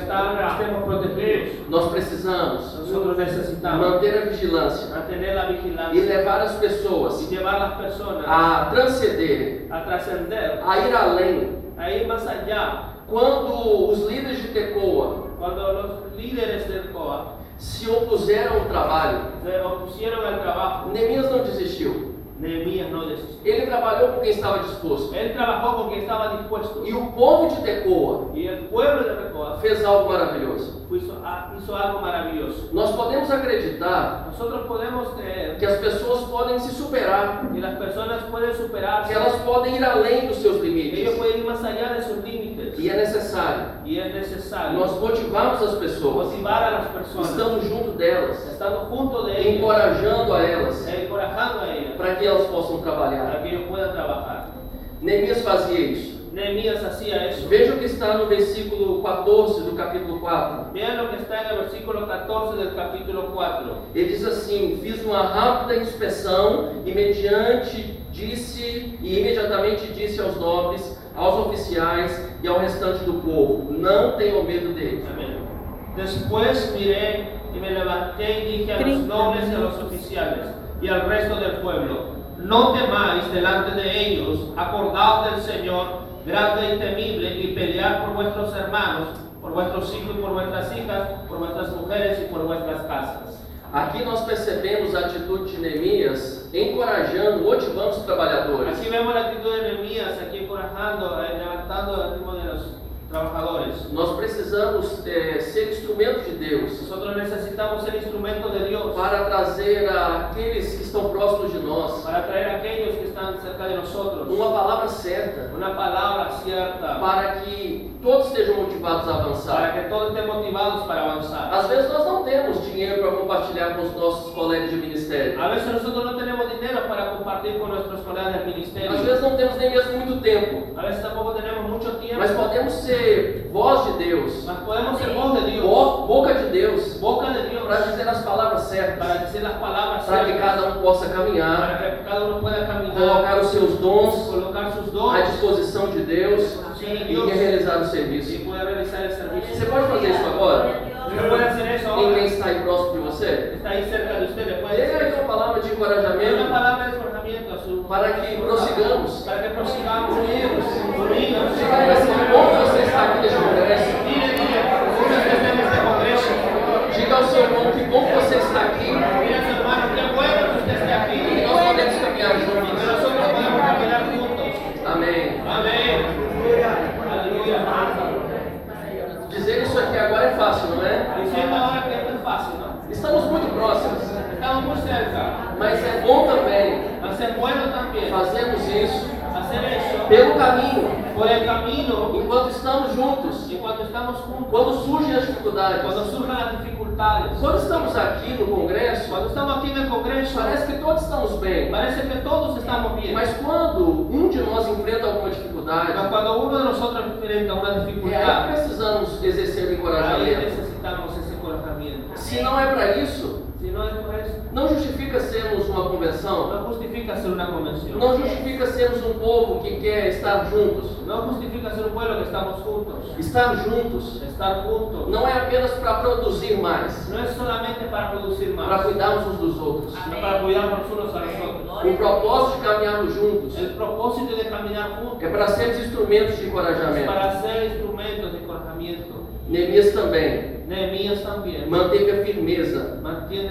que estemos protegidos. Nós precisamos Nosotros necesitamos manter a vigilância mantener la e vigilancia levar as pessoas y llevar a las personas a transcender, a trascender, a ir além. a ir más allá. Quando os líderes de Tecoa Cuando los líderes del COA se opuseram ao trabalho, se opusieron al trabajo, Neemias não desistiu. Nehemías no desistió. Ele trabalhou com quem estava disposto. Él trabajó con quien estaba dispuesto. E o povo de Tecoa Y el pueblo de Tecoa fez algo maravilhoso. hizo algo maravilloso. Nós podemos acreditar Nosotros podemos creer que as pessoas podem se superar, que las personas pueden que superarse, elas podem ir além dos seus que ellos limites. pueden ir más allá de sus límites. E é necessário Y es necesario nós motivarmos as pessoas, motivar a las personas, estando junto delas, estando junto de ellos, encorajando a elas, encorajando a ellos, para que elas possam para trabalhar. que ellos puedan trabajar. Neemias fazia isso. Nehemías hacía eso. Veja o que está no versículo 14 do capítulo 4. Vean lo que está en el versículo 14 del capítulo 4. Ele diz assim: fiz uma rápida inspeção e imediatamente disse aos nobres, aos oficiais e ao restante do povo: não tenham medo deles. Amén. Después miré y me levanté y dije a los nobles y a los oficiales y al resto del pueblo: no temáis delante de ellos, acordaos del Señor, grande y temible, y pelead por vuestros hermanos, por vuestros hijos y por vuestras hijas, por vuestras mujeres y por vuestras casas. Aqui nós percebemos a atitude de Neemias encorajando, motivando os trabalhadores. Aquí vemos la actitud de Nehemías, aquí encorajando, levantando el ánimo de los trabajadores. Nós precisamos ser instrumento de Deus Nosotros necesitamos ser instrumento de Dios para trazer aqueles que estão próximos de nós para traer a aquellos que están cerca de nosotros uma palavra certa, una palabra cierta, para que todos estejam motivados a para avançar. que todos estén motivados para avanzar. Às vezes nós não temos dinheiro para compartilhar com os nossos colegas de ministério. A veces nosotros no tenemos dinero para compartir con nuestros colegas del ministerio. Às vezes não temos nem mesmo muito tempo. A veces tampoco tenemos mucho tiempo. Mas podemos ser voz de Deus, Mas podemos ser voz de Dios, boca de Deus, boca de Dios, para dizer as palavras certas, para decir las palabras para que ciertas, cada um possa para caminhar, que cada uno pueda caminar, colocar os seus dons colocar sus à dones disposição de Deus de e Dios realizar o y serviço. pueda realizar el servicio. Você pode fazer isso agora? ¿Usted puede hacer eso Em ahora? quem está aí próximo de você? Está ahí cerca de usted, puede Dê hacer aí eso. uma palavra de Una encorajamento palabra de encorajamiento a su para que prossigamos. para que prosigamos unidos. Diga aí assim: como você está aqui neste congresso? Dile, uno que está en este congreso. Diga ao seu irmão que bom que você está aqui Mira, su hermano, qué bueno que usted esté e aquí. nós podemos caminhar Que juntos. nosotros podamos caminar juntos. Amém. Amén. Aleluya. Dizer isso aqui agora é fácil, não é? Diciendo ahora que esto es fácil, ¿no? Estamos muito próximos, Estamos muy cerca. mas é bom também Va a ser bueno también fazermos isso hacer eso pelo caminho, por el camino enquanto estamos juntos, y cuando estamos juntos, quando surgem as dificuldades. cuando surjan las dificultades. Quando estamos aqui no congresso, Cuando estamos aquí en el congreso, parece que todos estamos bem, parece que todos estamos bien. mas quando um de nós enfrenta alguma dificuldade, Pero cuando uno de nosotros enfrenta una é aí que dificultad, precisamos exercer o ahí encorajamento. necesitamos ese encorajamiento. Se não é para isso, Si no es por eso, não justifica sermos uma convenção, no justifica ser una convención. não justifica sermos um povo que quer estar juntos. No justifica ser un pueblo que estamos juntos. Estar juntos Estar juntos não é apenas para produzir mais, no es solamente para producir para más, cuidarmos uns dos outros. sino para cuidarnos unos a los otros. O propósito de caminharmos juntos El propósito de caminar juntos é para sermos instrumentos de es encorajamento. para ser instrumentos de encorajamiento. Neemias também Nehemías también manteve a firmeza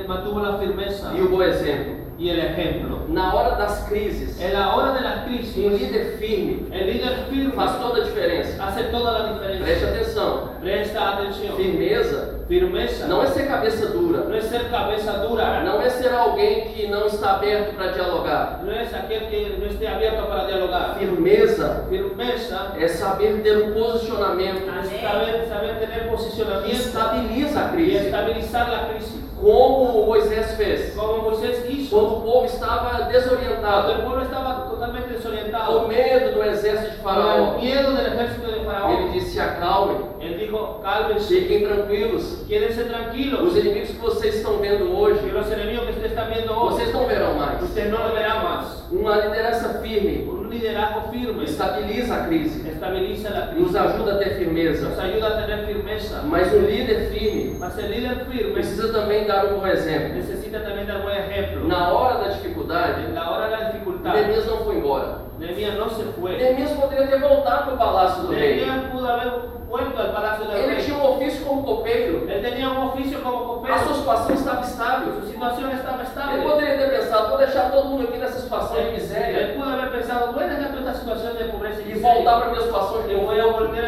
mantuvo la firmeza e o bom exemplo. y el ejemplo. Na hora das crises, En la hora de las um crisis, líder firme el líder firme faz toda a diferença. hace toda la Preste diferencia. atenção. Presta atención. Firmeza Firmeza não é ser cabeça dura, no es ser cabeza dura, não é ser alguém que não está aberto para dialogar. no es aquel que no esté abierto para dialogar. Firmeza Firmeza é saber ter um posicionamento es saber tener que posicionamiento estabiliza a y crise, estabilizar la crisis. como Moisés fez. Como Moisés hizo, Quando o povo estava cuando desorientado, el pueblo estaba totalmente com desorientado, medo do exército de por el Faraó, miedo del ejército de Faraón, Faraón. Ele disse: acalmem, Él dijo, cálmense, fiquem tranquilos. quédense tranquilos. Os inimigos que vocês estão vendo hoje, Que los enemigos que usted está viendo hoy, vocês não verão mais. usted no lo verá más. Uma liderança firme Un liderazgo firme estabiliza a crise, estabiliza la nos crisis, ajuda a ter nos firmeza. ayuda a tener firmeza. Mas um líder firme Mas el líder firme precisa também dar um bom exemplo. necesita también dar buen ejemplo. Na hora da dificuldade, En la hora de la dificultad, Neemias não foi embora. Nehemías no se fue. Neemias poderia ter voltado para o palácio do rei. Nehemías pudo haber vuelto al palacio del Ele rey. tinha um ofício como copeiro. Él tenía un oficio como A copero. sua situação estava estável. Su situación estaba Ele estable. poderia ter pensado: vou deixar todo mundo aqui nessa situação de miséria Él pudo haber pensado, voy a dejar toda esta situación de pobreza y e voltar miseria. para a minha situação de Yo voy a conforto. volver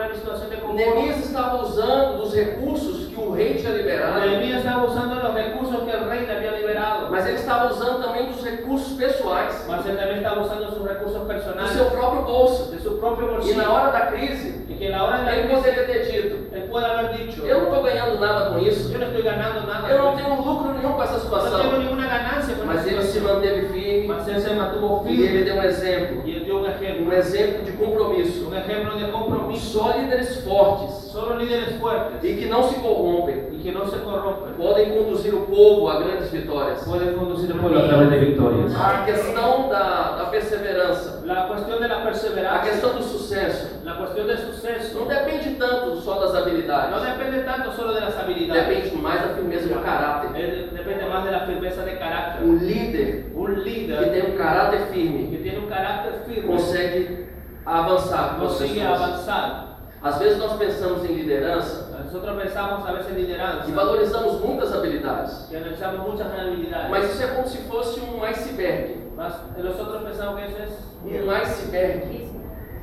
a mi situación de confort. Neemias estava usando dos recursos que o rei tinha liberado, Nehemías estaba usando los recursos que el rey le había liberado. mas ele estava usando também dos recursos pessoais, Mas él también estaba usando sus recursos do personales, seu próprio bolso. de su propio E bolsillo. na hora da crise, Y que en la hora de la ele crisis, poderia ter dito: él puede haber dicho, eu não estou ganhando nada com isso, yo no estoy ganando nada. eu não tenho lucro nenhum com essa No tengo situação. ninguna ganancia con Mas esta ele se situación. manteve firme Mas él se mantuvo e ele firme deu um exemplo, y él dio um exemplo de compromisso. un ejemplo de compromiso. Só líderes fortes Solo líderes fuertes e que não se corrompem y que no se corrompen podem conduzir o povo a grandes vitórias. pueden conducir el pueblo a través de victorias. A questão da perseverança, La cuestión de la a perseverancia, questão do sucesso, la cuestión del suceso, não depende tanto só das no habilidades, depende tanto solo de las habilidades, depende mais da firmeza do caráter. depende más de la firmeza de carácter. Um líder Un que líder tem um caráter firme que tiene un carácter firme consegue avançar com as consigue pessoas. avanzar. Às vezes nós pensamos em liderança Nosotros pensamos a veces en e liderazgo valorizamos muitas habilidades, y analizamos muchas habilidades, mas isso é como se fosse um iceberg. mas nosotros pensamos que eso es Um iceberg.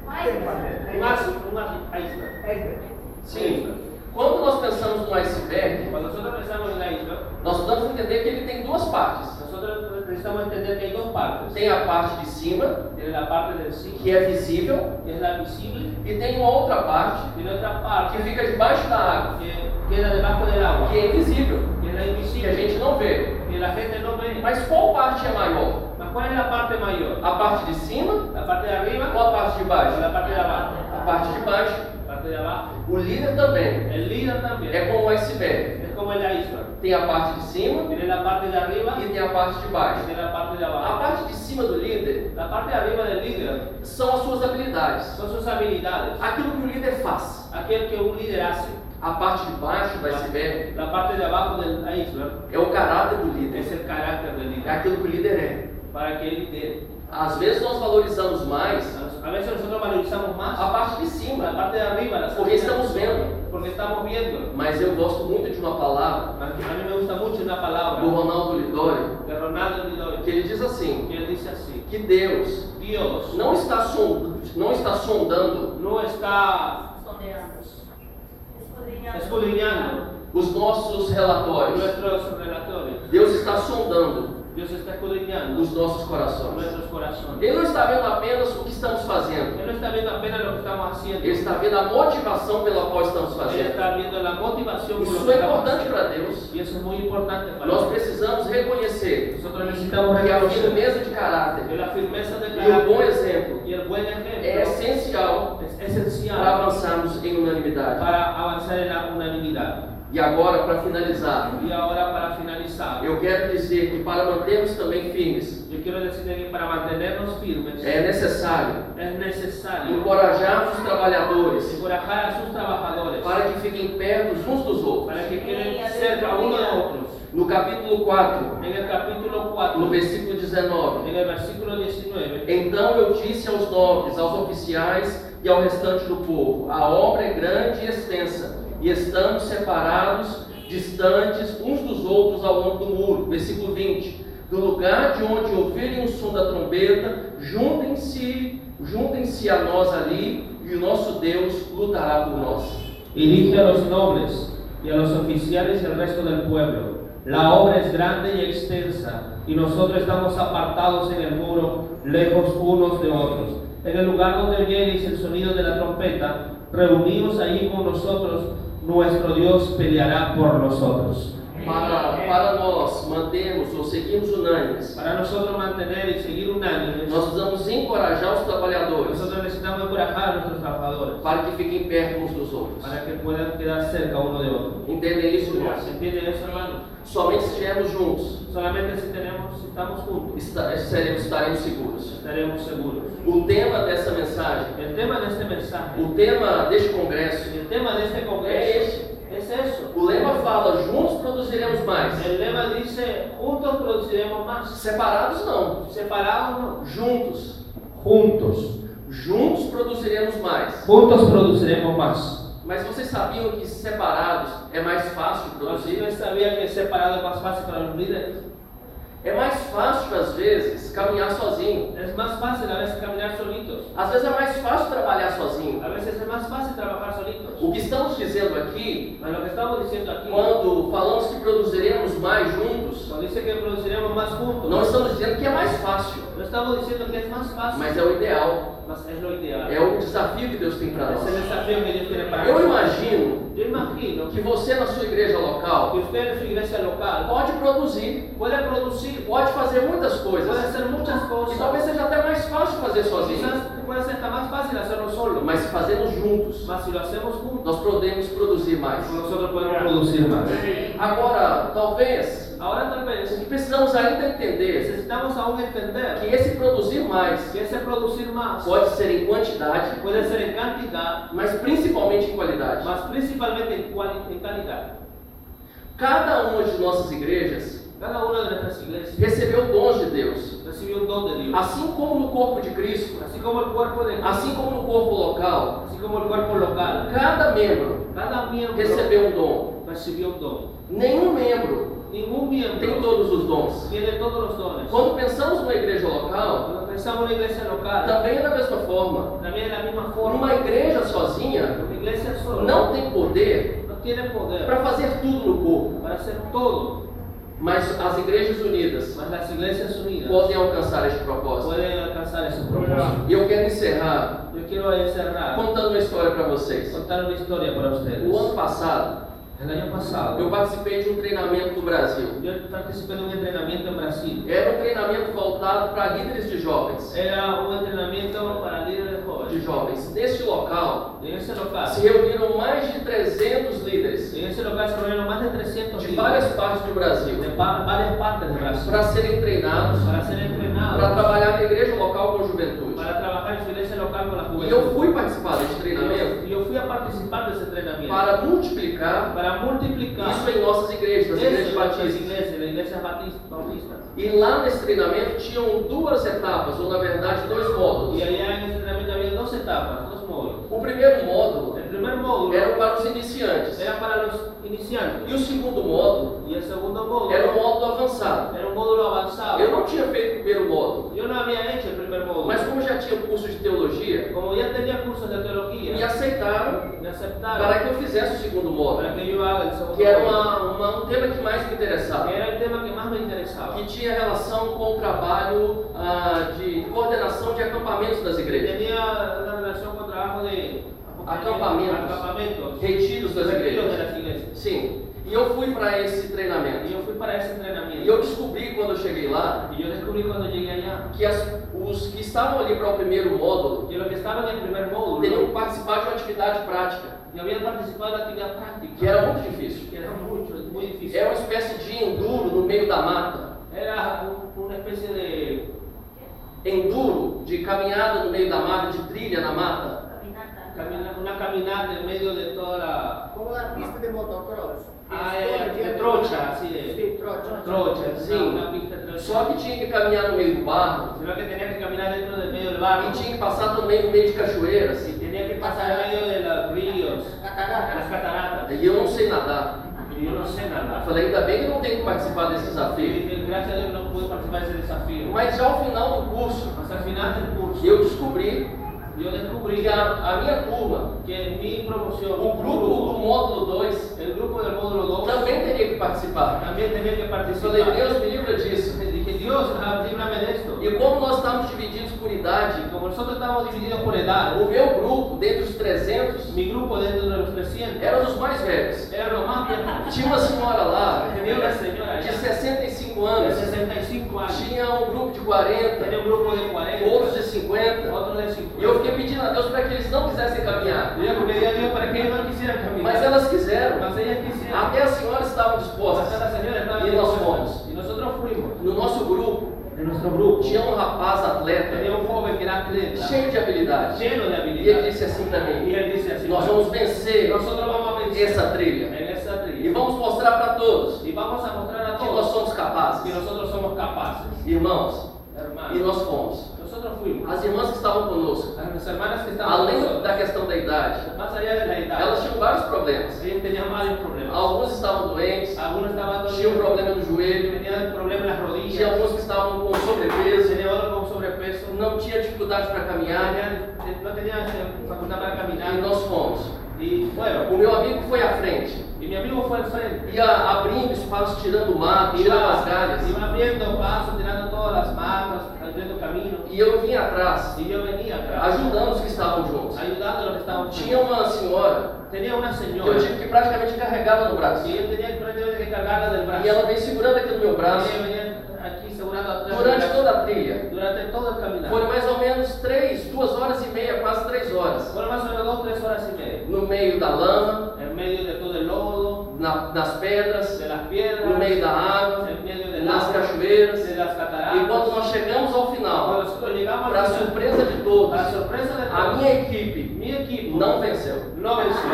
un iceberg. Sim. Quando nós pensamos no iceberg, Cuando nosotros pensamos en la isla, nós precisamos entender que ele tem duas partes. nosotros necesitamos entender que hay dos partes. Tem a parte de cima, Tiene la parte del sí, que é visível, que es la visible, e tem uma outra parte tiene otra que parte fica debaixo da água, que queda debajo del agua, que é invisível, que es la que a invisible, gente não vê. que la gente no ve. Mas qual parte é maior? Mas ¿cuál es la parte mayor? A parte de cima ¿La parte de arriba ou a parte de o baixo? la parte de abajo? A parte de baixo. La parte de abajo. O líder também El líder también é como o iceberg. es como el iceberg. Tem a parte de cima Tiene la parte de arriba e tem a parte de y baixo. tiene la parte de A abajo. parte de cima do líder La parte de arriba del líder são as suas habilidades, son sus habilidades, aquilo que o líder faz. aquel que un líder hace. A parte de baixo do iceberg La parte de abajo del iceberg é o caráter do líder, es el carácter del é líder, aquilo que o líder é. para que él lidere. Às vezes nós valorizamos mais A veces nosotros valorizamos más a parte de la cima, parte de arriba, las porque estamos habilidades, vendo. porque estamos viendo. Mas eu gosto muito de uma palavra A mí me gusta mucho una palabra do Ronaldo Lidório, de Ronaldo Lidório, que ele diz assim, que él dice así: que Deus Dios não está sondando no está escudriñando os nossos relatórios. nuestros relatorios. Deus está sondando Dios está escudriñando os nossos corações. nuestros corazones. Ele não está vendo apenas o que estamos fazendo. Él no está viendo apenas lo que estamos haciendo. Ele está vendo a motivação pela qual estamos Él fazendo. está viendo la motivación por lo Isso que é estamos importante haciendo. para Deus. Y eso es muy importante para Nós Dios. precisamos reconhecer Nosotros necesitamos que a reconocer firmeza de que caráter la firmeza de e o bom carácter exemplo y el buen é ejemplo essencial es para esencial avançarmos em unanimidade. para avanzar en la unanimidad. E agora, para finalizar, Y ahora, para finalizar, eu quero dizer que para mantermos também firmes, yo quiero decirte que para mantenernos firmes é necessário es necesario encorajarmos os trabalhadores encorajar a sus trabajadores para que fiquem perto uns dos outros. para que queden cerca uno de otros. No capítulo 4, En el capítulo 4, no versículo 19, en el versículo 19, então eu disse aos nobres, aos oficiais e ao restante do povo: a obra é grande e extensa, e estamos separados, distantes uns dos outros ao longo do muro. Versículo 20: do lugar de onde ouvirem o som da trombeta, juntem-se a nós ali, e o nosso Deus lutará por nós. y dije a los nobles y a los oficiales y al resto del pueblo: la obra es grande y extensa, y nosotros estamos apartados en el muro, lejos unos de otros. En el lugar donde oyereis el sonido de la trompeta, reunidos allí con nosotros, nuestro Dios peleará por nosotros. Para nós mantermos ou seguirmos unânimes, Para nosotros mantener y seguir unánimes, nós precisamos encorajar os trabalhadores nosotros necesitamos encorajar a nuestros trabajadores para que fiquem perto uns dos outros. para que puedan quedar cerca uno de otro. Entendem isso, irmãos? ¿Entienden eso, hermanos? Somente se estivermos juntos, Solamente si estamos juntos, estaremos seguros. estaremos seguros. O tema dessa mensagem, El tema de este mensaje, o tema deste congresso, el tema de este é congreso este. es eso. O lema fala: juntos produziremos mais. El lema dice, juntos produciremos más. Separados não, Separados no. juntos. Juntos. Juntos produziremos mais. Juntos produciremos más. Mas vocês sabiam que separados é mais fácil produzir? ¿Ustedes sabían que separado es más fácil para los líderes? É mais fácil, às vezes, caminhar sozinho. Es más fácil a veces caminar solitos. Às vezes é mais fácil trabalhar sozinho. A veces es más fácil trabajar solitos. O que estamos dizendo aqui, Pero lo que estamos diciendo aquí, quando falamos que produziremos mais juntos, cuando dice que produciremos más juntos, não estamos dizendo que é mais fácil, no estamos diciendo que es más fácil, mas é o ideal. mas es lo ideal. É o desafio que Deus tem para Es nós. el desafío que Dios tiene para Eu nosotros. imagino Yo imagino que você na sua igreja que local usted en su iglesia local pode produzir, puede producir, pode fazer muitas puede coisas. hacer muchas E cosas. talvez seja até mais fácil fazer sozinho. Quizás puede ser hasta más fácil hacerlo solo, Mas se fazemos juntos, mas si lo hacemos juntos, nós podemos produzir mais. nosotros podemos producir más. Agora, talvez, Ahora tal o vez que precisamos ainda entender necesitamos aún entender que esse produzir mais que ese producir más pode ser em quantidade, puede ser en cantidad, mas principalmente em qualidade. mas principalmente en calidad. Cada uma de nossas igrejas Cada una de nuestras iglesias recebeu dons de Deus. recibió un don de Dios. Assim como no corpo de Cristo, Así como el cuerpo de Cristo, assim como no corpo local, así como el cuerpo local, cada membro cada miembro recebeu um dom. recibió un don. Nenhum membro Ningún miembro tem todos os dons. tiene todos los dones. Quando pensamos numa igreja local, Cuando pensamos en una iglesia local, também é da mesma forma. también de la misma forma, Uma igreja sozinha una iglesia sola não tem poder no tiene poder para fazer tudo no corpo, para hacer todo, mas as igrejas unidas mas las iglesias unidas podem alcançar este propósito. pueden alcanzar ese propósito. E eu quero encerrar Yo quiero encerrar, contando uma história para vocês. contar una historia para ustedes. O ano passado, El año pasado, eu participei de um treinamento no Brasil. yo participé de un entrenamiento en Brasil. Era um treinamento voltado para líderes de jovens. Era un entrenamiento para líderes jóvenes. Neste local, En ese local, se reuniram mais de 300 líderes en ese local se reunieron más de 300 de líderes várias partes do Brasil de varias partes de Brasil para serem treinados para ser entrenados, para trabalhar na igreja local com juventude. para trabajar en su iglesia local con la E eu juventud. fui participar deste treinamento Yo fui a participar de ese entrenamiento para multiplicar para multiplicar isso em nossas igrejas, nas igrejas eso en nuestras batistas. iglesias, las iglesias bautistas. E lá nesse treinamento tinham duas etapas, ou na verdade dois módulos. Y allá en ese entrenamiento había dos etapas, dos módulos. O primeiro módulo El primer módulo era para os iniciantes era para los iniciantes e o segundo módulo y el segundo módulo era o módulo avançado. era un módulo avanzado. Eu não tinha feito o primeiro módulo, Yo no había hecho el primer módulo, mas como já tinha curso de teologia, como ya tenía cursos de me teología, aceitaram me aceptaron para que eu fizesse o segundo módulo, para que yo haga el segundo que era módulo, um tema que mais me interessava, que era el tema que más me interesaba, que tinha relação com o trabalho de coordenação de acampamentos das que igrejas, tenía una relación con trabajo de acampamentos, retiros das retiros de igrejas. las iglesias. Sim, e eu fui para esse Y treinamento. yo fui para ese E entrenamiento. eu descobri quando eu cheguei lá Y yo descubrí cuando llegué allá que os que estavam ali para o primeiro módulo que los que estaban en el primer módulo teriam que participar de uma atividade prática, y habían participado de la actividad práctica, que era muito difícil. que era muy difícil. É uma espécie de enduro no meio da mata. Era una especie de Enduro, de caminhada no meio da mata, de trilha na mata. una caminata en medio de toda la Como la pista de motocross. de trocha, así de Sí, trocha. trocha, Sim. una pista de trocha. Só que tinha que caminhar no meio do barro Sino que tenía que caminar dentro del medio del barrio e tinha que passar também no meio de cachoeiras. y tenía que pasar en medio de los ríos, las Catarata. cataratas. E eu não sei nadar. Y yo no sé Eu nada. falei, ainda bem que eu não tenho que participar desse Y desafio. dije, gracias a Dios no pude participar de ese desafío. Mas já ao final do curso, Hasta el final del curso, eu descobri yo descubrí que a minha turma, que en mi promoción, o grupo do módulo 2, el grupo del módulo 2, também teria que participar. también tenía que Eu participar. falei, Deus me livra disso. Dije, Dios, líbrame de esto. E como nós estávamos divididos por idade, Y como nosotros estamos divididos por edad, o meu grupo, dentre os 300, mi grupo dentro de los 300 era dos mais velhos. eran los más viejos. Tinha uma senhora lá Tenía Tenía una señora de allá 65 de anos, 65 años. tinha um grupo de 40, Tenía un grupo de 40, outros de 50, otros de e 50. eu fiquei pedindo a Deus para que eles não quisessem caminhar, Y yo pedí a Dios para que ellos no quisieran caminar. mas elas quiseram, Mas ellas quisieran. até as senhoras estavam Hasta dispostas. la señora estaba E nós dispuesta. fomos. Y nosotros fuimos. No nosso grupo, En nuestro grupo tinha um rapaz atleta, tenía un joven que era atleta, cheio de habilidade, lleno de e ele habilidades. disse assim para Y mí: él dice así: nós vamos vencer nosotros vamos a vencer essa trilha, en esa e trilla. vamos mostrar para todos Y vamos a mostrar a que nós todos somos que capazes. nosotros somos capaces. Irmãos, e Hermanos, nós fomos. nosotros fuimos. As irmãs que estavam conosco, Las hermanas que estaban con além nosotros, da questão da idade, más allá de la edad, elas tinham vários problemas. ellos tenían varios problemas. Alguns estavam doentes, Algunos estaban tinham dolidos, problema no joelho, tenían problemas en las tinha rodillas, alguns que estavam com sobrepeso, tenían otros con sobrepeso, não tinha dificuldade para caminhar, no tenían facultad para e caminar. nós fomos. Y fueron. O meu amigo foi à frente, Y mi amigo fue al frente. ia abrindo espaço, tirando o mato, tirando as galhas, Iba abriendo pasos, tirando todas las matas, abriendo camino. e eu vinha atrás, Y yo venía atrás, ajudando os que estavam juntos. ayudando a los que estaban Tinha uma senhora Tenía una que señora. eu tive que praticamente carregá-la no braço, Y él tenía que prácticamente que cargarla del brazo. e ela veio segurando aqui no meu braço Ella venía aquí segurando atrás. durante del brazo. toda a trilha. Durante todo el caminar. Foram mais ou menos 2 horas e meia, quase 3 horas, Fueron más o menos 2 o 3 horas y media. no meio da lama, En medio de todo el lodo, das pedras, de las piedras, no meio da água, en medio del nas agua, cachoeiras. de las cataratas. E quando nós chegamos ao final, Cuando nosotros llegamos para al final, surpresa de todos, para sorpresa de a todos, minha equipe mi equipo não venceu. no venció.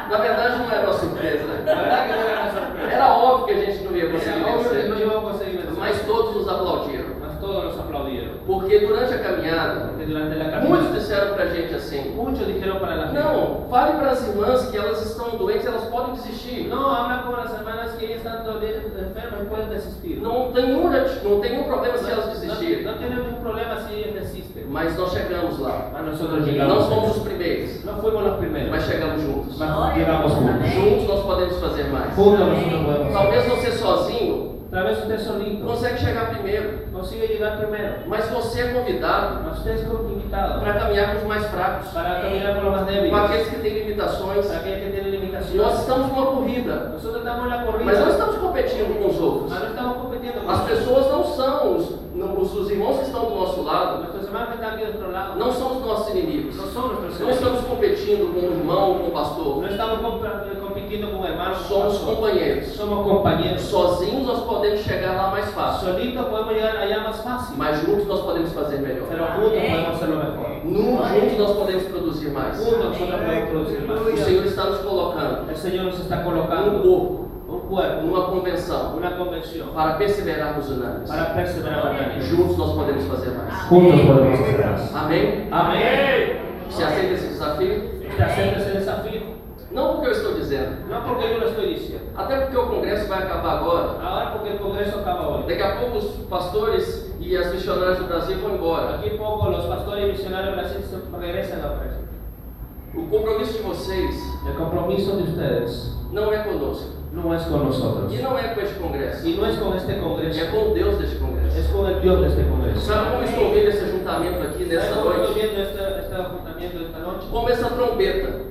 Na verdade, não era uma surpresa, né? La verdad que no era una sorpresa. Era óbvio que a gente não ia conseguir Era obvio que no vencer, íbamos a conseguir vencer. mas todos nos aplaudiram. Mas todos nos aplaudieron. Porque durante a caminhada, Porque durante la muitos caminata, disseram pra gente assim: muchos dijeron para la gente, não, fale para as irmãs que elas estão doentes, elas podem desistir. no, habla con las hermanas que ellas están enfermas y pueden desistir. Não tem nenhum problema se elas desistirem. No tienen ningún problema si ellas desisten. Mas nós chegamos lá. A nosotros Não llegamos. fomos os primeiros, No fuimos los primeros. mas chegamos juntos. Mas llegamos juntos. Juntos nós podemos fazer mais. Juntos nosotros podemos. Talvez você sozinho Tal vez usted solito consegue chegar primeiro, consigue llegar primero. mas você é convidado Mas usted es invitado para caminhar com os mais fracos, para caminar con los más débiles, com aqueles que têm limitações. para aquellos que tienen limitaciones. Nós estamos numa corrida, Nosotros estamos en la corrida, mas não estamos competindo com os outros. mas no estamos compitiendo con As nosotros. pessoas não são os irmãos que estão do nosso lado, Nuestros hermanos que están aquí de otro lado não são os nossos inimigos. no son nuestros Não hermanos. estamos competindo com o irmão, com o pastor. No estamos compitiendo con hermanos. Somos companheiros. Somos compañeros. Sozinhos nós podemos chegar lá mais fácil, Solitos podemos llegar allá más fácil, mas juntos nós podemos fazer melhor. pero juntos podemos hacerlo mejor. Juntos nós podemos produzir mais. Juntos nosotros podemos producir O más. Senhor está nos colocando El Señor nos está um colocando corpo, un cuerpo, numa convenção, una convención para perseverarmos unânimes. para perseverar unánime. Juntos nós podemos fazer mais. Juntos podemos hacer más. Amém? Amén. Você aceita esse desafio? ¿Usted acepta ese desafío? Não porque eu estou dizendo, No porque yo lo estoy diciendo. até porque o congresso vai acabar agora. Ahora porque el Congreso acaba hoy. Daqui a pouco os pastores e as missionárias do Brasil vão embora. Aquí poco los pastores y misionarios de Brasil regresan a Brasil. O compromisso de vocês El compromiso de ustedes não é conosco. no es con nosotros. E não é com este congresso. Y no es con este Congreso. É com Deus deste congresso. Es con el Dios de este Congreso. Sabe como estou vendo esse ajuntamento aqui nessa ¿Sabe cómo estoy noite? viendo este juntamiento esta noche? Como essa trombeta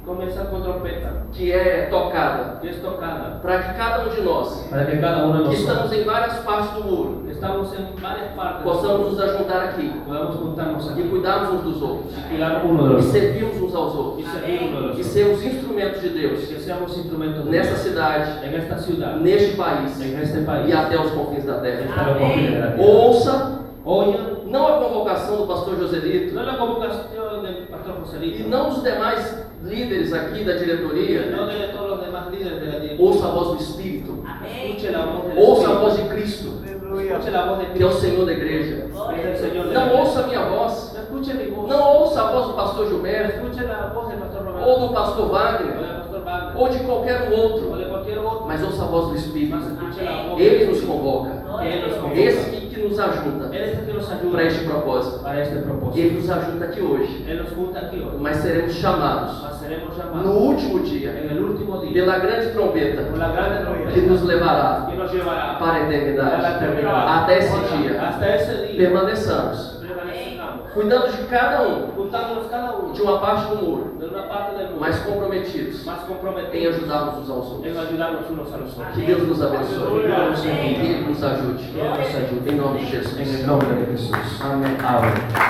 Comienza con trompeta, que é tocada, que es tocada, para que cada um de nós, para que cada uno de que nosotros estamos em várias partes do muro, estamos en varias partes, possamos nos ajuntar aqui podamos juntarnos e aquí cuidarmos uns dos outros, y cuidar uno de e los otros servirmos uns aos y outros, servir uno de los e otros. sermos instrumentos de Deus Que seamos instrumentos de nessa Dios cidade, en esta ciudad, neste país en este país, e até os confins da terra. hasta los confines de la tierra. Ouça Oigan, não a convocação do pastor Joselito no es la convocación del pastor e Joselito, não dos demais líderes aqui da diretoria. no de todos los demás líderes de la dirección. Ouça a voz do Espírito, Escuche la voz del ouça a Espíritu. voz de Cristo, Escuche la voz de que é o Cristo, Senhor da igreja. que es el Señor de la Não iglesia. ouça a minha voz, No escuche mi voz, não ouça a voz do pastor Gilberto, escuche la voz del pastor Roberto, ou do pastor o Wagner, del pastor Wagner, ou de qualquer um o outro, de cualquier otro, mas ouça a voz do Espírito. mas escuche la voz Ele de nos Dios. convoca, Él nos convoca. esse que nos ajuda Él es el que nos para ayuda este propósito. para este propósito. Ele nos ajuda aqui hoje, Él nos junta aquí hoy, mas seremos chamados mas seremos no llamados último dia en el último día pela grande trombeta por la grande que nos trompeta levará que nos llevará para a para la eternidade. eternidad. Até esse dia, Hasta ese día permaneçamos, permanecemos, cuidando de cada um, juntándonos cada uno de uma parte do muro, de una parte del mundo, mas comprometidos más em comprometidos ajudarmos uns aos en outros. ayudarnos unos a los otros. Que Deus nos abençoe. Deus nos Que Ele nos ajude. Que Ele nos ajude. Em nome de Jesus. En el nombre de Jesús. Amém. Ahora.